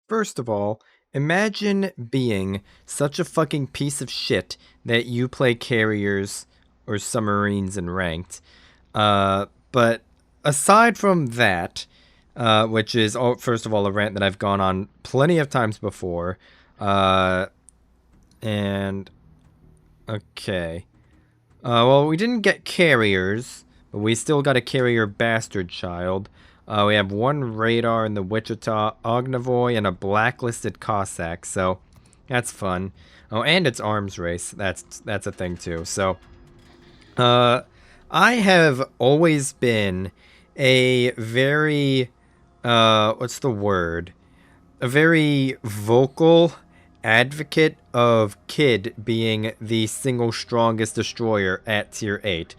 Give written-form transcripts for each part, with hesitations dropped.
First of all, imagine being such a fucking piece of shit that you play carriers or submarines in ranked. But aside from that, which is first of all a rant that I've gone on plenty of times before, uh, and okay, well we didn't get carriers, but we still got a carrier bastard child. We have one radar in the Wichita, Ognavoy, and a blacklisted Cossack, so that's fun. Oh, and it's arms race. That's a thing too. So, uh, I have always been a very, what's the word? A very vocal advocate of Kid being the single strongest destroyer at tier 8.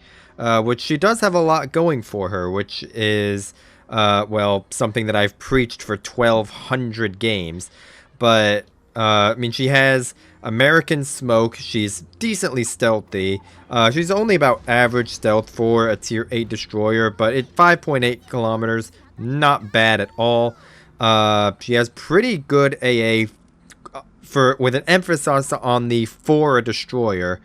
Which she does have a lot going for her, which is, well, something that I've preached for 1,200 games. But, I mean, she has American Smoke. She's decently stealthy. She's only about average stealth for a tier 8 destroyer, but at 5.8 kilometers, not bad at all. She has pretty good AA with an emphasis on the for a destroyer.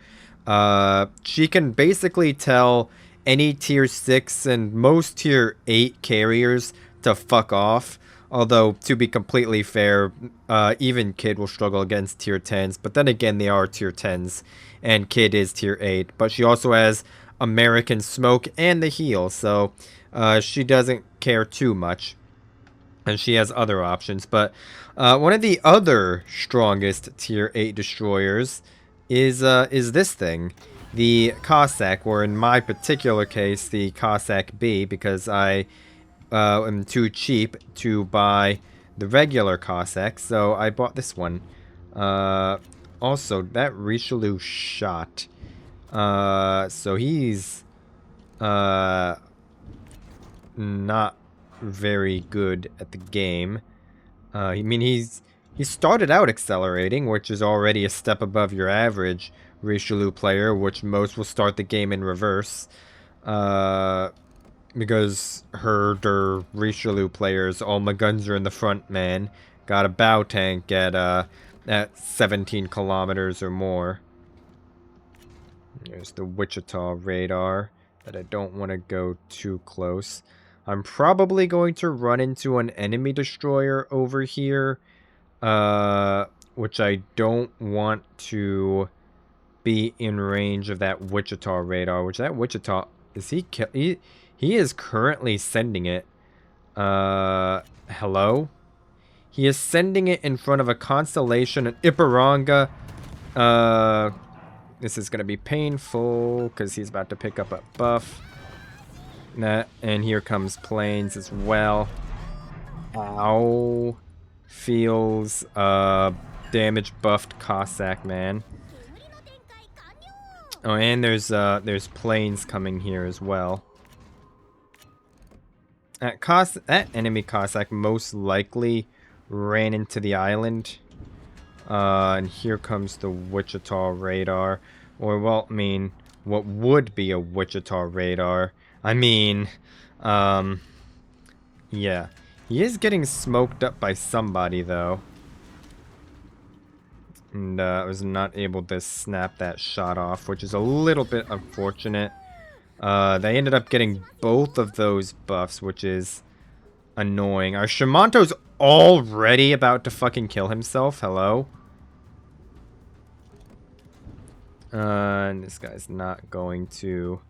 She can basically tell any tier 6 and most tier 8 carriers to fuck off. Although, to be completely fair, even Kid will struggle against tier 10s. But then again, they are tier 10s, and Kid is tier 8. But she also has American Smoke and the heal, so she doesn't care too much. And she has other options. But one of the other strongest tier 8 destroyers is this thing. The Cossack, or in my particular case, the Cossack B, because I am too cheap to buy the regular Cossack, so I bought this one. Also, that Richelieu shot. So he's not very good at the game. I mean, he started out accelerating, which is already a step above your average Richelieu player, which most will start the game in reverse. Because herder Richelieu players, all my guns are in the front, man. Got a bow tank at 17 kilometers or more. There's the Wichita radar, but I don't want to go too close. I'm probably going to run into an enemy destroyer over here, which I don't want to be in range of that Wichita radar, which that Wichita, is he is currently sending it. Hello? He is sending it in front of a constellation in Iparanga. This is going to be painful because he's about to pick up a buff. And here comes planes as well. Ow. Feels damage buffed Cossack, man. Oh, and there's planes coming here as well. That enemy Cossack most likely ran into the island. And here comes the Wichita radar. Or, well, I mean, what would be a Wichita radar. I mean, yeah. He is getting smoked up by somebody, though. And I was not able to snap that shot off, which is a little bit unfortunate. They ended up getting both of those buffs, which is annoying. Our Shimanto's already about to fucking kill himself. Hello? And this guy's not going to...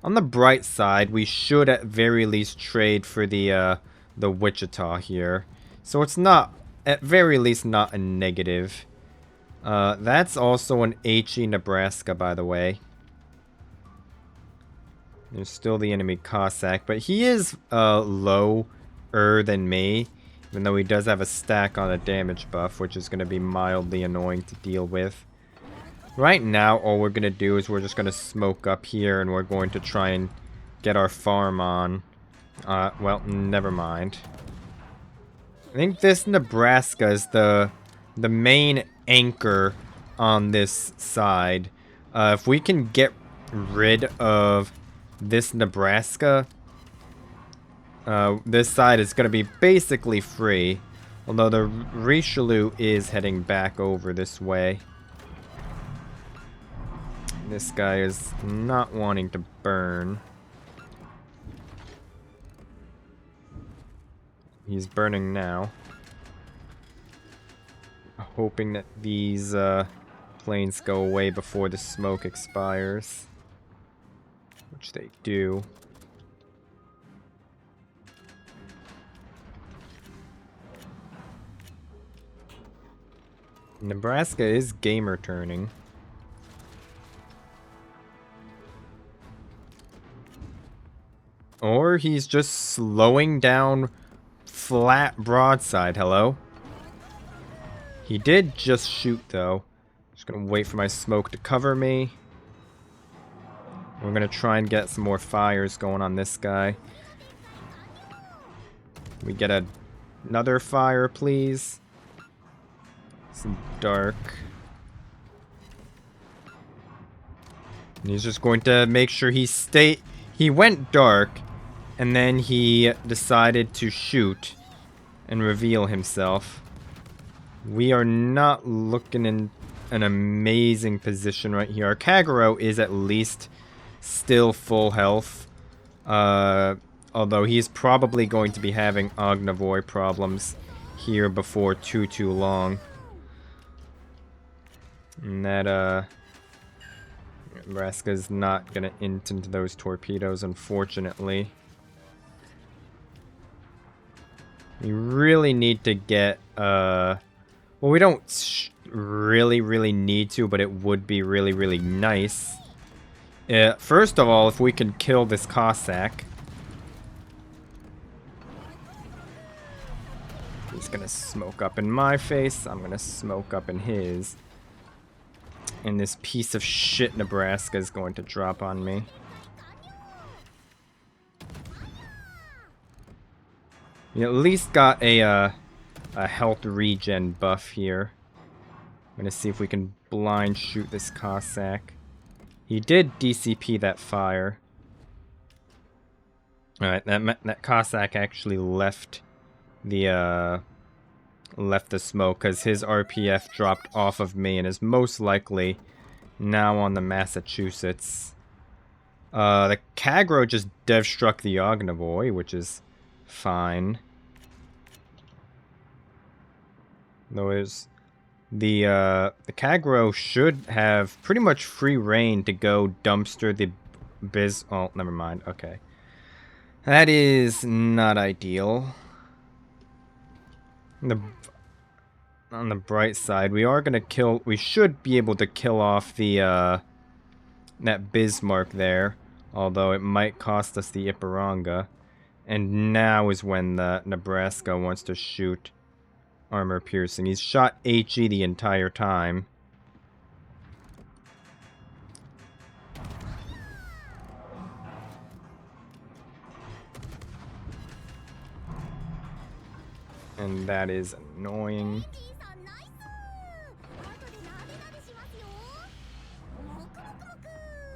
On the bright side, we should at very least trade for the Wichita here. So it's not, at very least, not a negative. That's also an HE Nebraska, by the way. There's still the enemy Cossack, but he is lower than me, even though he does have a stack on a damage buff, which is going to be mildly annoying to deal with. Right now, all we're going to do is we're just going to smoke up here, and we're going to try and get our farm on. Well, never mind. I think this Nebraska is the main anchor on this side. If we can get rid of this Nebraska, this side is going to be basically free. Although the Richelieu is heading back over this way. This guy is not wanting to burn. He's burning now. Hoping that these planes go away before the smoke expires. Which they do. Nebraska is gamer turning. Or he's just slowing down flat broadside. Hello? He did just shoot, though. Just gonna wait for my smoke to cover me. We're gonna try and get some more fires going on this guy. We get another fire, please. Some dark. And he's just going to make sure he went dark, and then he decided to shoot and reveal himself. We are not looking in an amazing position right here. Our Kagero is at least still full health. Although he's probably going to be having Ognavoy problems here before too long. And that, Nebraska's not gonna int into those torpedoes, unfortunately. We really need to get, well, we don't really need to, but it would be really nice. First of all, if we can kill this Cossack. He's gonna smoke up in my face, I'm gonna smoke up in his. And this piece of shit Nebraska is going to drop on me. We at least got a health regen buff here. I'm gonna see if we can blind shoot this Cossack. He did DCP that fire. Alright, that Cossack actually left the smoke because his RPF dropped off of me and is most likely now on the Massachusetts. The Kagero just dev struck the Ognavoy, which is fine. Though is the Kagero should have pretty much free reign to go dumpster the oh, never mind. Okay. That is not ideal. On the bright side, we should be able to kill off the, that Bismarck there. Although it might cost us the Ipiranga. And now is when the Nebraska wants to shoot armor piercing. He's shot HE the entire time. And that is annoying.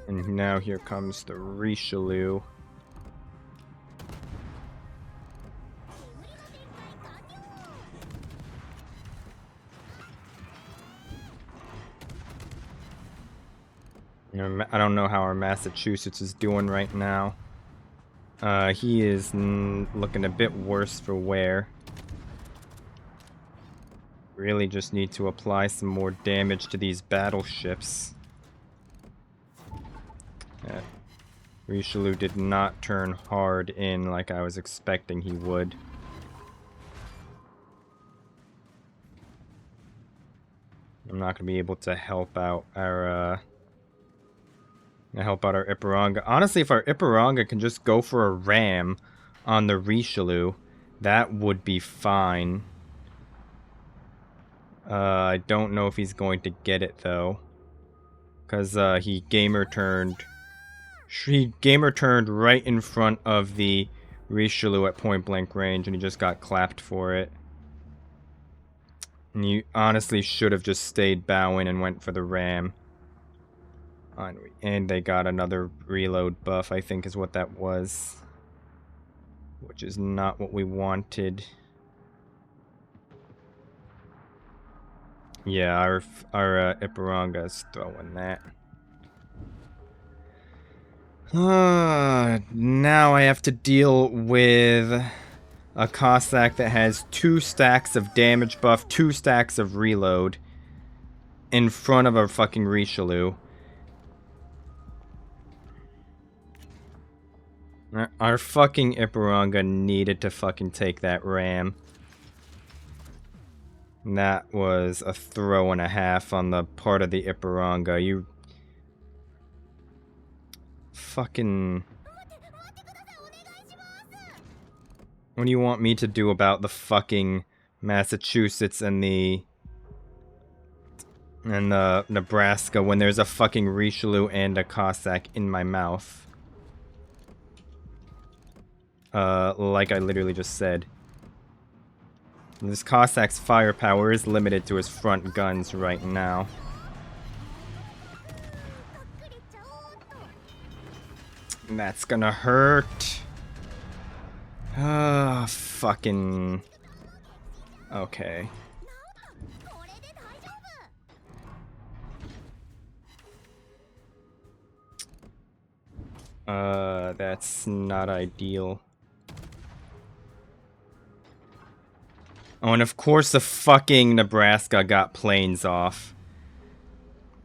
And now here comes the Richelieu. I don't know how our Massachusetts is doing right now. He is looking a bit worse for wear. Really just need to apply some more damage to these battleships. Richelieu did not turn hard in like I was expecting he would. I'm not going to be able to help out our Ipiranga. Honestly, if our Ipiranga can just go for a ram on the Richelieu, that would be fine. I don't know if he's going to get it though, because he gamer turned right in front of the Richelieu at point blank range, and he just got clapped for it. And you honestly should have just stayed bowing and went for the ram. And they got another reload buff, I think is what that was. Which is not what we wanted. Yeah, our Iparanga's throwing that. Now I have to deal with a Cossack that has 2 stacks of damage buff, 2 stacks of reload in front of a fucking Richelieu. Our fucking Iparanga needed to fucking take that ram. And that was a throw and a half on the part of the Iparanga. You fucking... What do you want me to do about the fucking Massachusetts and the Nebraska when there's a fucking Richelieu and a Cossack in my mouth? Like I literally just said. This Cossack's firepower is limited to his front guns right now. And that's gonna hurt. Fucking... Okay. That's not ideal. Oh, and of course the fucking Nebraska got planes off.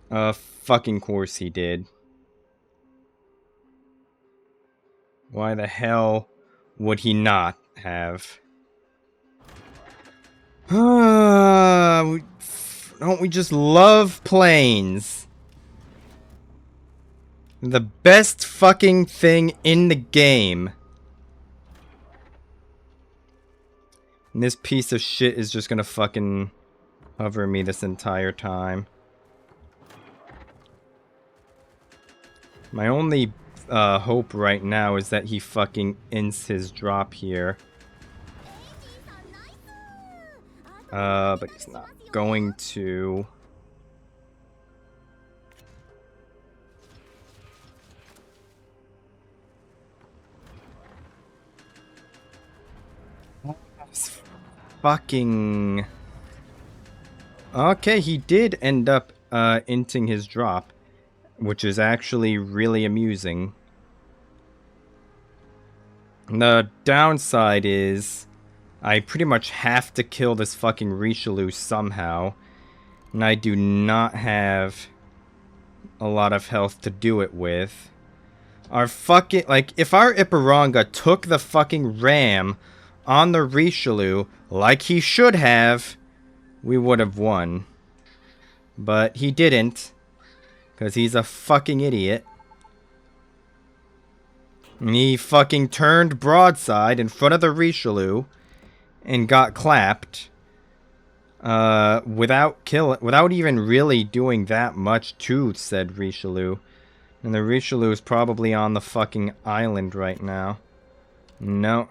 Fucking course he did. Why the hell would he not have? Don't we just love planes? The best fucking thing in the game. And this piece of shit is just gonna fucking hover me this entire time. My only hope right now is that he fucking ends his drop here. But he's not going to. Fucking... Okay, he did end up inting his drop, which is actually really amusing. The downside is I pretty much have to kill this fucking Richelieu somehow, and I do not have a lot of health to do it with. Our fucking... Like, if our Iparanga took the fucking ram on the Richelieu, like he should have, we would have won. But he didn't, because he's a fucking idiot. And he fucking turned broadside in front of the Richelieu and got clapped. Without even really doing that much to said Richelieu. And the Richelieu is probably on the fucking island right now. No.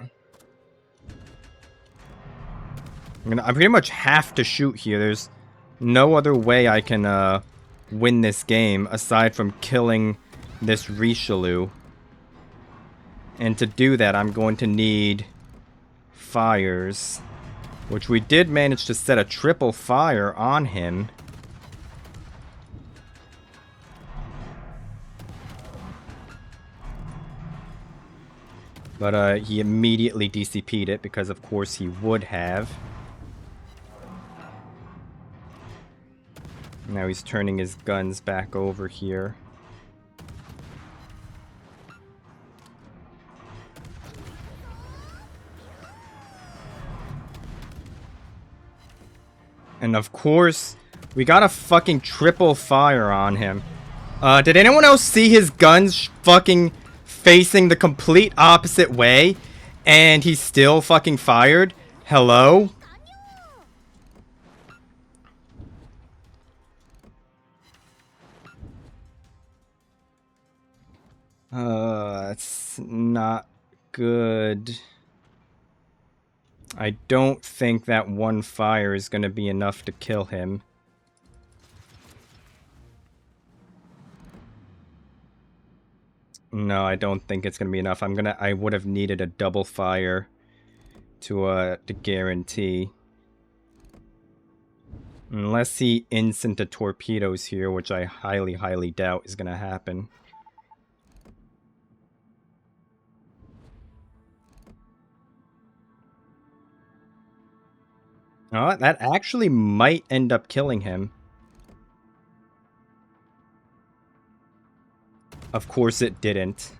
I pretty much have to shoot here. There's no other way I can win this game aside from killing this Richelieu. And to do that, I'm going to need fires. Which we did manage to set a triple fire on him. But he immediately DCP'd it because of course he would have. Now he's turning his guns back over here. And of course, we got a fucking triple fire on him. Did anyone else see his guns fucking facing the complete opposite way? And he still fucking fired? Hello? That's not good. I don't think that one fire is gonna be enough to kill him. No, I don't think it's gonna be enough. I would have needed a double fire to guarantee. Unless he instant the torpedoes here, which I highly, highly doubt is going to happen. Oh, that actually might end up killing him. Of course it didn't.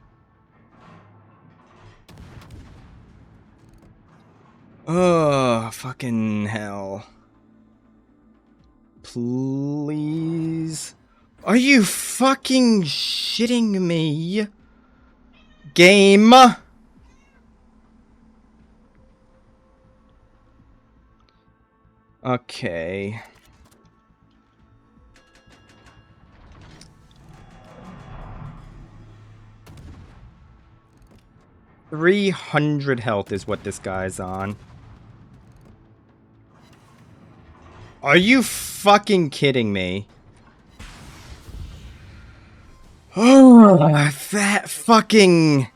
Oh, fucking hell. Please. Are you fucking shitting me? Game. Okay. $300 health is what this guy's on. Are you fucking kidding me? Oh, that fucking...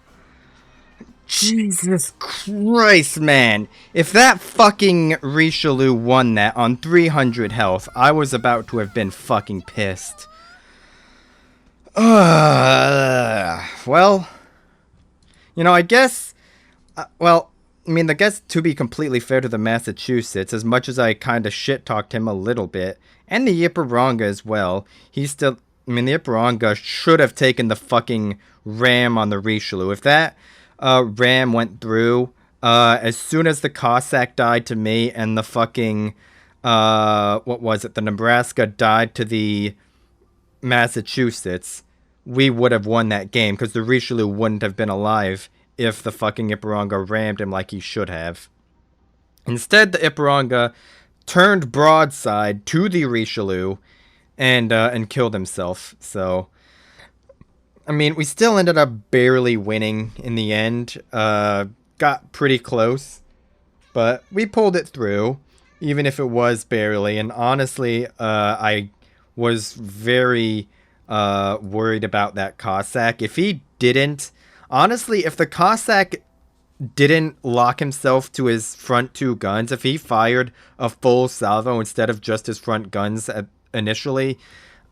Jesus Christ, man. If that fucking Richelieu won that on 300 health, I was about to have been fucking pissed. Well, you know, I guess... well, I mean, I guess to be completely fair to the Massachusetts, as much as I kind of shit-talked him a little bit, and the Ypiranga as well, he's still... I mean, the Ypiranga should have taken the fucking ram on the Richelieu. If that ram went through, as soon as the Cossack died to me and the fucking... what was it? The Nebraska died to the Massachusetts, we would have won that game, because the Richelieu wouldn't have been alive if the fucking Ypiranga rammed him like he should have. Instead, the Ypiranga turned broadside to the Richelieu and killed himself. So, I mean, we still ended up barely winning in the end. Got pretty close, but we pulled it through, even if it was barely. And honestly, I was very worried about that Cossack. If he didn't, honestly, if the Cossack didn't lock himself to his front two guns, if he fired a full salvo instead of just his front guns initially,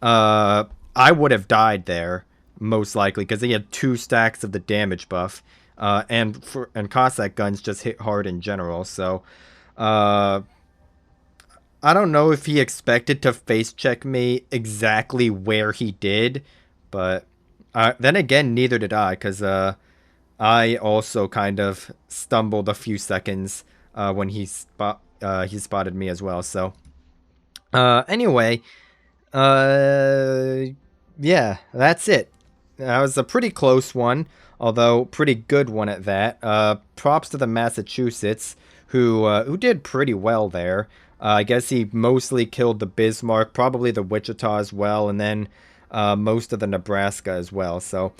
I would have died there, most likely, because he had 2 stacks of the damage buff. And Cossack guns just hit hard in general, so I don't know if he expected to face check me exactly where he did, but then again, neither did I, because I also kind of stumbled a few seconds when he spotted me as well. So anyway, yeah, that's it. That was a pretty close one, although pretty good one at that. Props to the Massachusetts, who did pretty well there. I guess he mostly killed the Bismarck, probably the Wichita as well, and then most of the Nebraska as well. So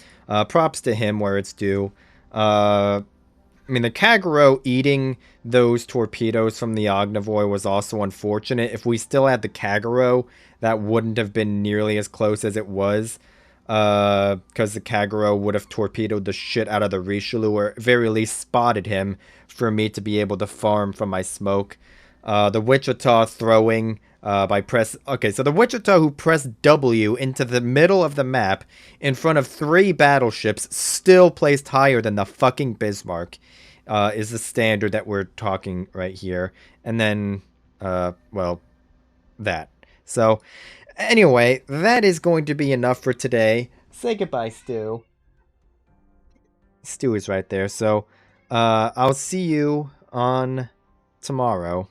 props to him where it's due. I mean, the Kagero eating those torpedoes from the Ognivoy was also unfortunate. If we still had the Kagero, that wouldn't have been nearly as close as it was. Because the Kagero would have torpedoed the shit out of the Richelieu, or at very least spotted him for me to be able to farm from my smoke. The Wichita throwing by press... Okay, so the Wichita who pressed W into the middle of the map in front of 3 battleships, still placed higher than the fucking Bismarck, is the standard that we're talking right here. And then, well, that. So, anyway, that is going to be enough for today. Say goodbye, Stu. Stu is right there. So, I'll see you on tomorrow.